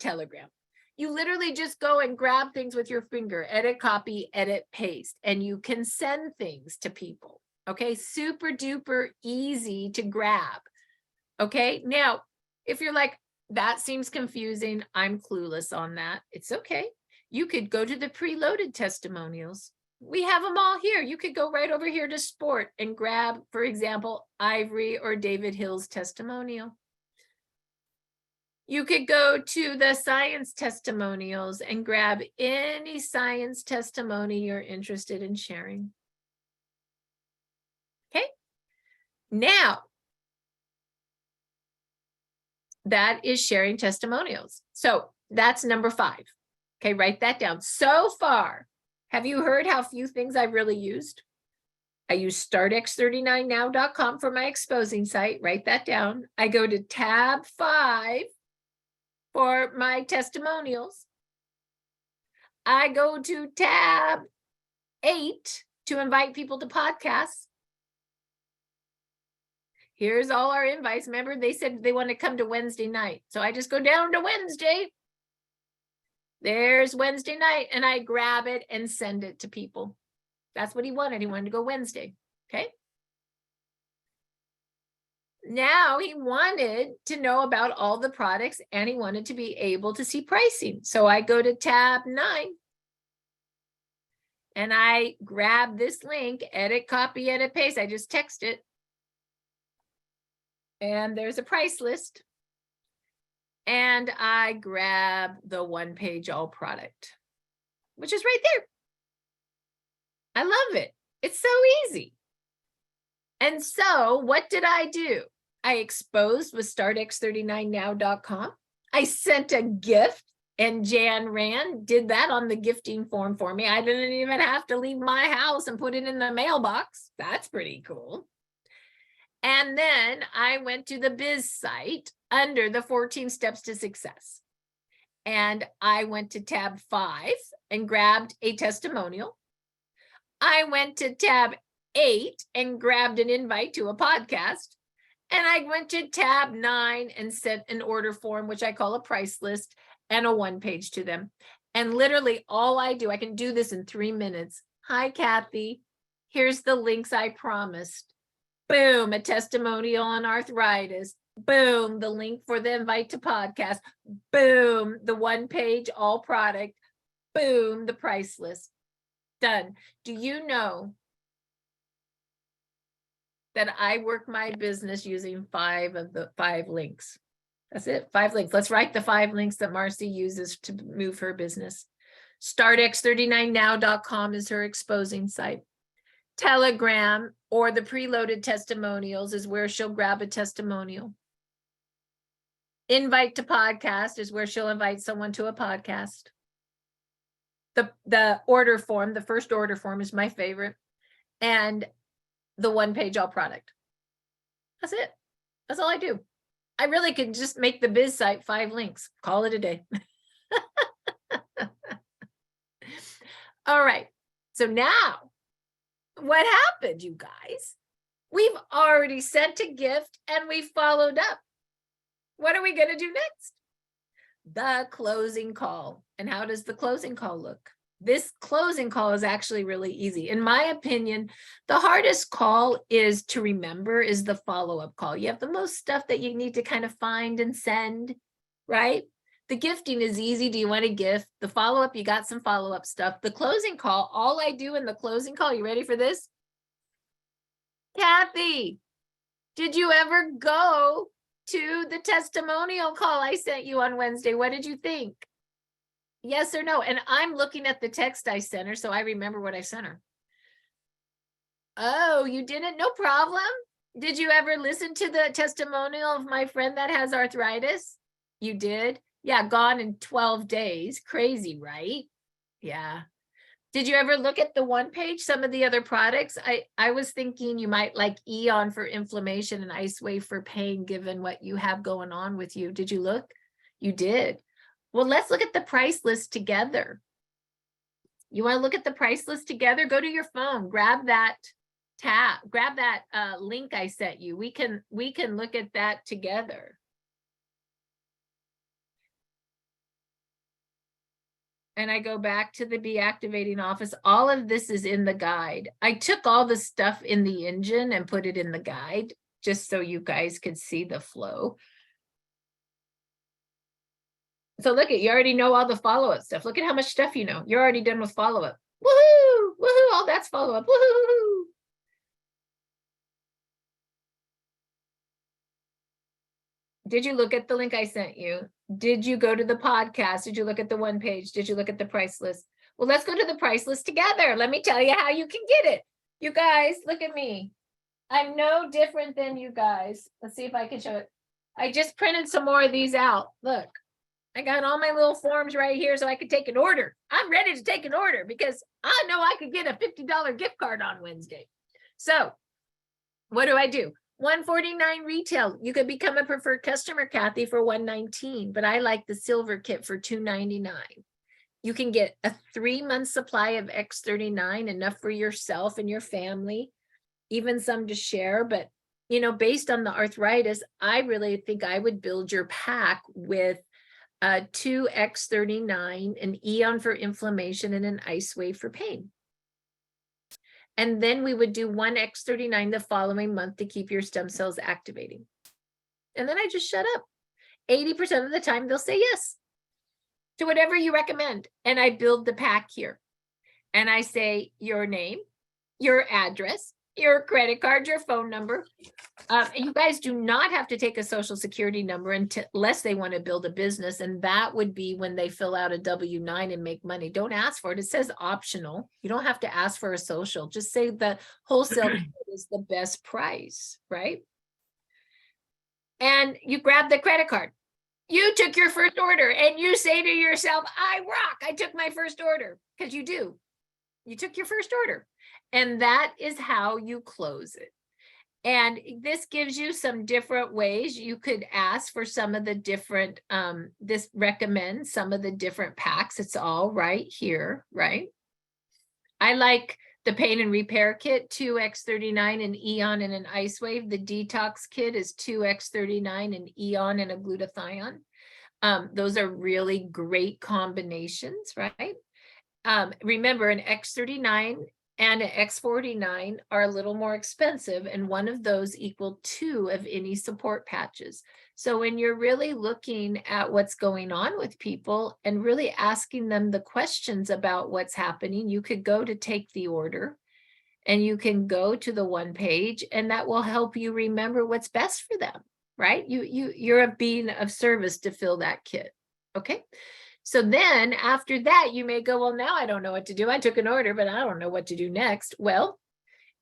Telegram. You literally just go and grab things with your finger, edit, copy, edit, paste, and you can send things to people. Okay, super duper easy to grab. Okay, now, if you're like, that seems confusing, I'm clueless on that, it's okay. You could go to the preloaded testimonials. We have them all here. You could go right over here to sport and grab, for example, Ivory or David Hill's testimonial. You could go to the science testimonials and grab any science testimony you're interested in sharing. Okay, now that is sharing testimonials. So that's number 5. Okay, write that down. So far, have you heard how few things I've really used? I use startx39now.com for my exposing site. Write that down. I go to tab 5 for my testimonials. I go to tab 8 to invite people to podcasts. Here's all our invites. Remember, they said they want to come to Wednesday night. So I just go down to Wednesday. There's Wednesday night, and I grab it and send it to people. That's what he wanted. He wanted to go Wednesday. Okay. Now he wanted to know about all the products, and he wanted to be able to see pricing. So I go to tab 9 and I grab this link, edit, copy, edit, paste. I just text it. And there's a price list. And I grab the 1-page all product, which is right there. I love it. It's so easy. And so what did I do? I exposed with startx39now.com. I sent a gift, and Jan Rand did that on the gifting form for me. I didn't even have to leave my house and put it in the mailbox. That's pretty cool. And then I went to the biz site under the 14 steps to success. And I went to tab 5 and grabbed a testimonial. I went to tab 8 and grabbed an invite to a podcast. And I went to tab 9 and sent an order form, which I call a price list, and a 1-page to them. And literally all I do, I can do this in 3 minutes. Hi, Kathy. Here's the links I promised. Boom, a testimonial on arthritis. Boom, the link for the invite to podcast. Boom, the 1-page all product. Boom, the price list. Done. Do you know that I work my business using 5 of the 5 links? That's it, 5 links. Let's write the 5 links that Marci uses to move her business. startx39now.com is her exposing site. Telegram or the preloaded testimonials is where she'll grab a testimonial. Invite to podcast is where she'll invite someone to a podcast. The order form, the first order form is my favorite. And the 1-page all product. That's it. That's all I do. I really could just make the biz site 5 links. Call it a day. All right. So now, what happened, you guys? We've already sent a gift and we followed up. What are we going to do next? The closing call. And how does the closing call look? This closing call is actually really easy. In my opinion, the hardest call is to remember is the follow-up call. You have the most stuff that you need to kind of find and send, right? The gifting is easy. Do you want a gift? The follow-up, you got some follow-up stuff. The closing call, all I do in the closing call, you ready for this? Kathy, did you ever go to the testimonial call I sent you on Wednesday? What did you think? Yes or no? And I'm looking at the text I sent her, so I remember what I sent her. Oh, you didn't? No problem. Did you ever listen to the testimonial of my friend that has arthritis? You did? Yeah, gone in 12 days. Crazy, right? Yeah. Did you ever look at the one page, some of the other products? I was thinking you might like Eon for inflammation and Ice Wave for pain, given what you have going on with you. Did you look? You did. Well, let's look at the price list together. You want to look at the price list together? Go to your phone, grab that link I sent you. We can look at that together. And I go back to the BeActivating office. All of this is in the guide. I took all the stuff in the engine and put it in the guide, just so you guys could see the flow. So look at, you already know all the follow-up stuff. Look at how much stuff you know. You're already done with follow-up. Woohoo! Woohoo! All that's follow-up. Woohoo! Did you look at the link I sent you? Did you go to the podcast? Did you look at the one page? Did you look at the price list? Well, let's go to the price list together. Let me tell you how you can get it. You guys, look at me. I'm no different than you guys. Let's see if I can show it. I just printed some more of these out. Look, I got all my little forms right here so I could take an order. I'm ready to take an order because I know I could get a $50 gift card on Wednesday. So what do? $149 retail. You could become a preferred customer, Kathy, for $119, but I like the silver kit for $299. You can get a 3-month supply of X39, enough for yourself and your family, even some to share. But, you know, based on the arthritis, I really think I would build your pack with 2 X39, an Eon for inflammation, and an Ice Wave for pain. And then we would do 1 X39 the following month to keep your stem cells activating. And then I just shut up. 80% of the time, they'll say yes to whatever you recommend. And I build the pack here. And I say your name, your address, your credit card, your phone number. You guys do not have to take a social security number unless they want to build a business. And that would be when they fill out a W-9 and make money. Don't ask for it. It says optional. You don't have to ask for a social. Just say the wholesale is the best price, right? And you grab the credit card. You took your first order and you say to yourself, I rock. I took my first order, because you do. You took your first order. And that is how you close it. And this gives you some different ways you could ask for some of the different, this recommends some of the different packs. It's all right here, right? I like the pain and repair kit, 2 X39, an Eon and an Ice Wave. The detox kit is 2 X39, an Eon and a glutathione. Those are really great combinations, right? Remember, an X39 and an X49 are a little more expensive, and one of those equal 2 of any support patches. So when you're really looking at what's going on with people and really asking them the questions about what's happening, you could go to take the order and you can go to the one page, and that will help you remember what's best for them, right? You're a being of service to fill that kit, okay? So then after that, you may go, well, now I don't know what to do. I took an order, but I don't know what to do next. Well,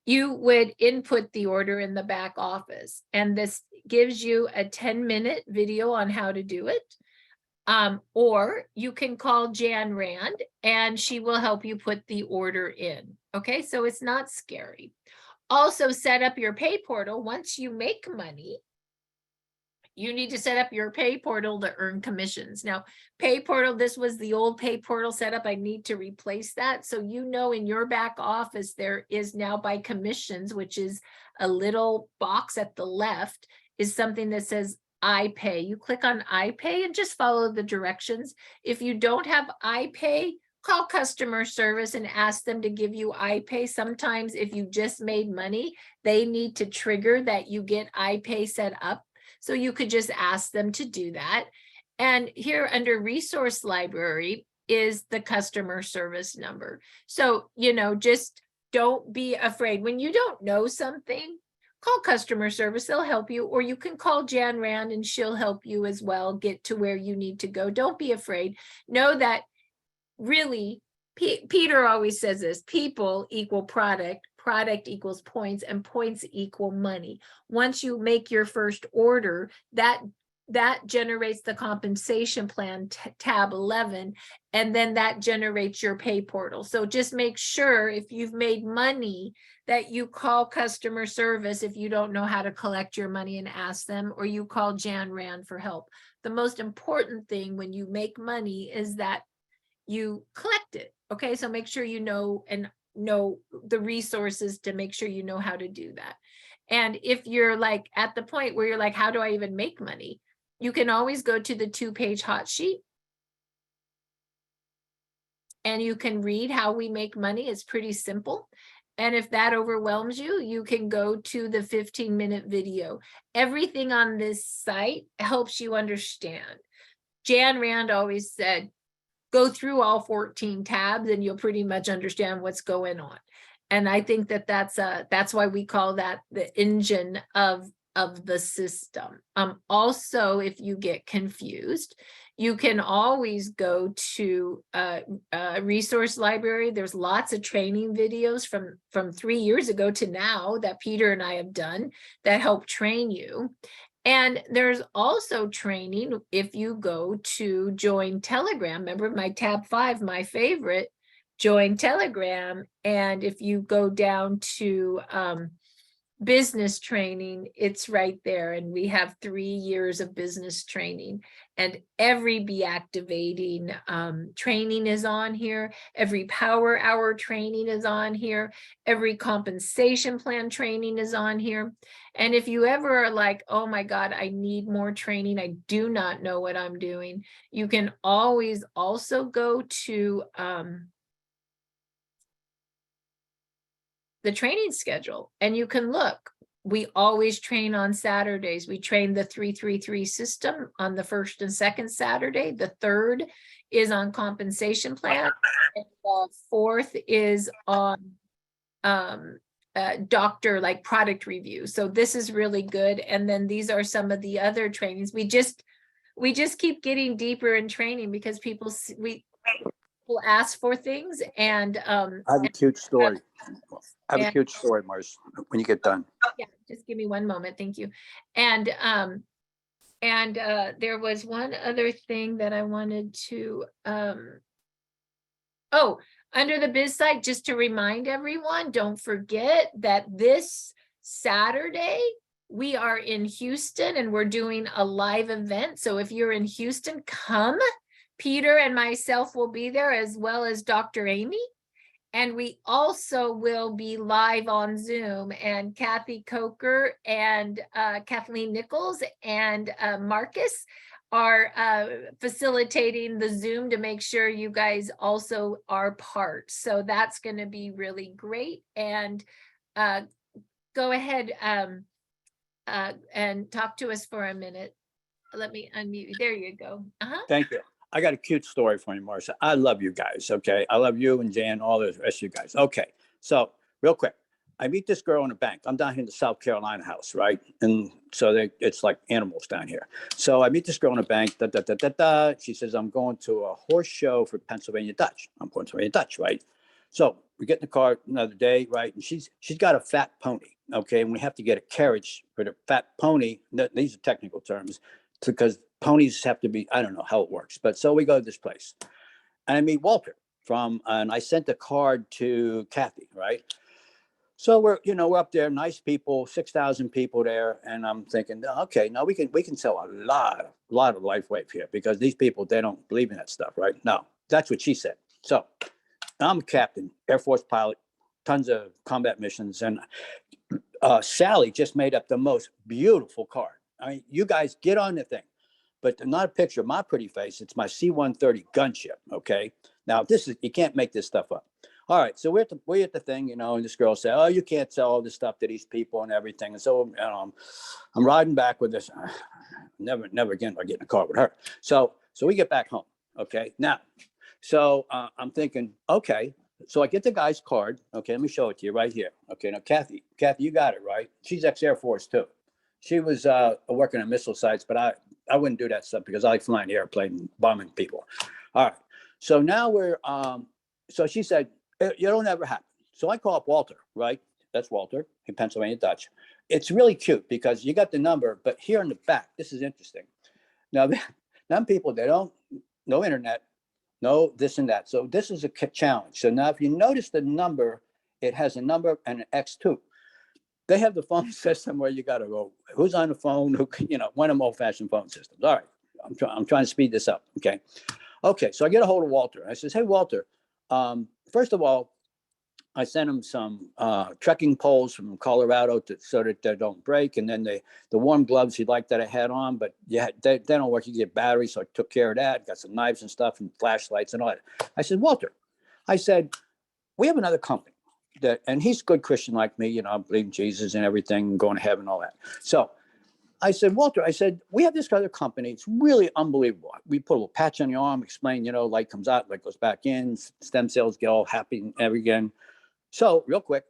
you would input the order in the back office, and this gives you a 10-minute video on how to do it. Or you can call Jan Rand and she will help you put the order in. Okay, so it's not scary. Also, set up your pay portal. Once you make money, you need to set up your pay portal to earn commissions. Now, pay portal, this was the old pay portal setup. I need to replace that. So you know, in your back office, there is now by commissions, which is a little box at the left, is something that says I pay. You click on I pay and just follow the directions. If you don't have I pay, call customer service and ask them to give you I pay. Sometimes if you just made money, they need to trigger that you get I pay set up. So you could just ask them to do that. And here under resource library is the customer service number. So, you know, just don't be afraid. When you don't know something, call customer service, they'll help you, or you can call Jan Rand and she'll help you as well get to where you need to go. Don't be afraid. Know that really, Peter always says this, people equal product, product equals points, and points equal money. Once you make your first order, that that generates the compensation plan, tab 11, and then that generates your pay portal. So just make sure if you've made money that you call customer service if you don't know how to collect your money and ask them, or you call Jan Rand for help. The most important thing when you make money is that you collect it. Okay, so make sure you know and know the resources to make sure you know how to do that. And if you're like at the point where you're like, how do I even make money? You can always go to the 2-page hot sheet and you can read how we make money. It's pretty simple. And if that overwhelms you, you can go to the 15-minute video. Everything on this site helps you understand. Jan Rand always said, go through all 14 tabs and you'll pretty much understand what's going on. And I think that that's why we call that the engine of the system. Also, if you get confused, you can always go to a resource library. There's lots of training videos from 3 years ago to now that Peter and I have done that help train you. And there's also training if you go to join Telegram. Remember my tab 5, my favorite, join Telegram. And if you go down to business training, it's right there. And we have 3 years of business training, and every BeActivating training is on here. Every power hour training is on here. Every compensation plan training is on here. And if you ever are like, oh my God, I need more training, I do not know what I'm doing, you can always also go to the training schedule and you can look. We always train on Saturdays. We train the 333 system on the first and second Saturday. The third is on compensation plan. And the fourth is on doctor, like product review. So this is really good. And then these are some of the other trainings. We just keep getting deeper in training because people ask for things. And I have a cute story. I have a cute story, Marci, when you get done. Yeah, just give me one moment. Thank you. And there was one other thing that I wanted to, oh, under the biz site, just to remind everyone, don't forget that this Saturday, we are in Houston and we're doing a live event. So if you're in Houston, come. Peter and myself will be there, as well as Dr. Amy. And we also will be live on Zoom, and Kathy Coker and Kathleen Nichols and Marcus are facilitating the Zoom to make sure you guys also are part. So that's going to be really great. And go ahead and talk to us for a minute. Let me unmute you. There you go. Thank you. I got a cute story for you, Marci. I love you guys, okay? I love you and Jan, all the rest of you guys. Okay, so real quick. I meet this girl in a bank. I'm down here in the South Carolina house, right? And so it's like animals down here. So I meet this girl in a bank. She says, I'm going to a horse show for Pennsylvania Dutch. I'm going to Pennsylvania Dutch, right? So we get in the car another day, right? And she's got a fat pony, okay? And we have to get a carriage for the fat pony. These are technical terms, because ponies have to be, I don't know how it works. But so we go to this place. And I meet Walter and I sent a card to Kathy, right? So we're up there, nice people, 6,000 people there. And I'm thinking, okay, now we can sell a lot of LifeWave here, because these people, they don't believe in that stuff, right? No, that's what she said. So I'm a captain, Air Force pilot, tons of combat missions. And Sally just made up the most beautiful card. I mean, you guys get on the thing, but not a picture of my pretty face. It's my C-130 gunship, okay? Now, you can't make this stuff up. All right, so we're at the thing, and this girl said, oh, you can't sell all this stuff to these people and everything. And so I'm riding back with this. Never again do I get in a car with her. So we get back home, okay? Now, so I'm thinking, okay, so I get the guy's card. Okay, let me show it to you right here. Okay, now, Kathy, you got it, right? She's ex-Air Force, too. She was working at missile sites, but I wouldn't do that stuff because I like flying the airplane and bombing people. All right, so now so she said, it'll never happen. So I call up Walter, right? That's Walter in Pennsylvania Dutch. It's really cute because you got the number, but here in the back, this is interesting. Now, them people, they don't, no internet, no this and that. So this is a challenge. So now if you notice the number, it has a number and an X2. They have the phone system where you got to go, who's on the phone, who, one of them old-fashioned phone systems. All right, I'm trying to speed this up, okay? Okay, so I get a hold of Walter. I says, hey, Walter, first of all, I sent him some trekking poles from Colorado so that they don't break. And then the warm gloves he'd like that I had on, but yeah, they don't work. You get batteries. So I took care of that. Got some knives and stuff and flashlights and all that. I said, Walter, I said, we have another company and he's a good Christian like me, I believe in Jesus and everything, going to heaven and all that. So I said, Walter, I said, we have this other company. It's really unbelievable. We put a little patch on your arm, explain, light comes out, light goes back in, stem cells get all happy and everything. So real quick,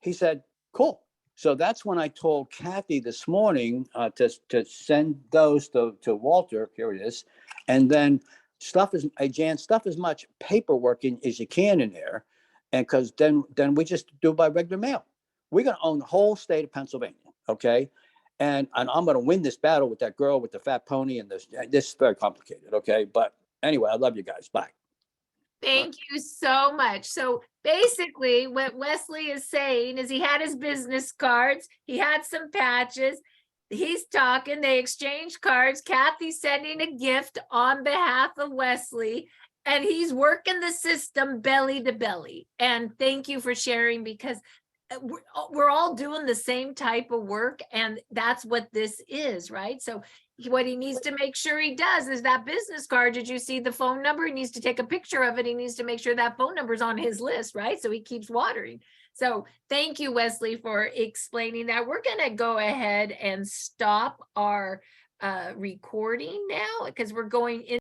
he said, cool. So that's when I told Kathy this morning to send those to Walter, here it is. And then Jan, stuff as much paperwork as you can in there. And because then we just do it by regular mail. We're going to own the whole state of Pennsylvania, okay? And I'm going to win this battle with that girl with the fat pony and this is very complicated, okay? But anyway, I love you guys. Bye. Thank you so much. So basically what Wesley is saying is he had his business cards, he had some patches, he's talking, they exchanged cards, Kathy's sending a gift on behalf of Wesley, and he's working the system belly to belly. And thank you for sharing, because we're all doing the same type of work, and that's what this is, right? So what he needs to make sure he does is that business card. Did you see the phone number? He needs to take a picture of it. He needs to make sure that phone number is on his list, right? So he keeps watering. So thank you, Wesley, for explaining that. We're going to go ahead and stop our recording now because we're going in.